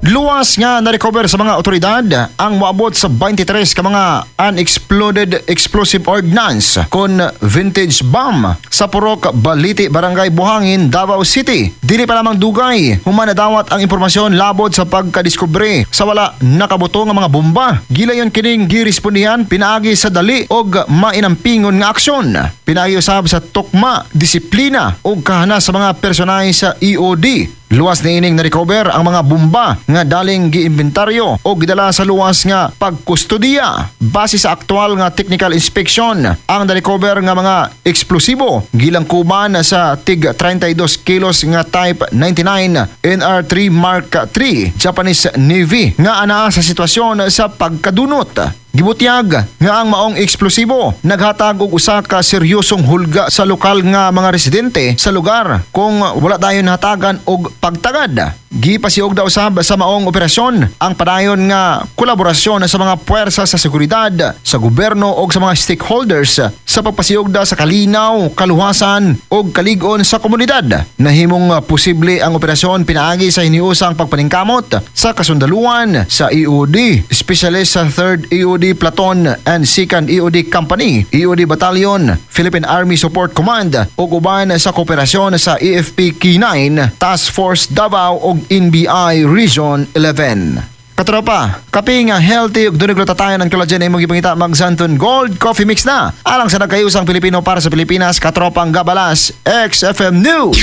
Luwas nga na-recover sa mga otoridad ang moabot sa 23 ka mga unexploded explosive ordnance kon vintage bomb sa Purok Baliti, Barangay Buhangin, Davao City. Dili pa lamang dugay human nadawat ang impormasyon labod sa pagkadiskubre sa wala nakabuto nga mga bomba. Gilayon kining girespondihan pinaagi sa dali og mainampingon nga aksyon. Pinaagi usab sa tukma, disiplina ug kahana sa mga personay sa EOD. Luwas na ining na-recover ang mga bomba nga daling giimbentaryo o gidala sa luwas nga pagkustodiya. Base sa aktual nga technical inspection, ang na-recover nga mga eksplosibo gilangkuban sa tig 32 kilos nga Type 99 NR3 Mark III Japanese Navy nga anaa sa sitwasyon sa pagkadunot. Gibutyag nga ang maong eksplosibo naghatag og usa ka seryosong hulga sa lokal nga mga residente sa lugar kung wala dayon hatagan og pagtagad. Gipasiog daw usab sa maong operasyon ang padayon nga kolaborasyon sa mga puwersa sa seguridad, sa gobyerno o sa mga stakeholders sa pagpasiog da sa kalinaw, kaluwasan o kalig-on sa komunidad. Nahimong posible ang operasyon pinaagi sa hiniusang pagpaningkamot sa kasundaluan sa EOD, specialist sa 3rd EOD Platoon and 2nd EOD Company, EOD Battalion, Philippine Army Support Command o uban sa kooperasyon sa AFP K9, Task Force Davao o NBI Region 11. Katropa, kape nga healthy ug dunay glutatayan ng collagen ay magipangita mag Santon Gold Coffee Mix na. Alang sa nagkayusang Pilipino para sa Pilipinas, katropang gabalas, XFM News.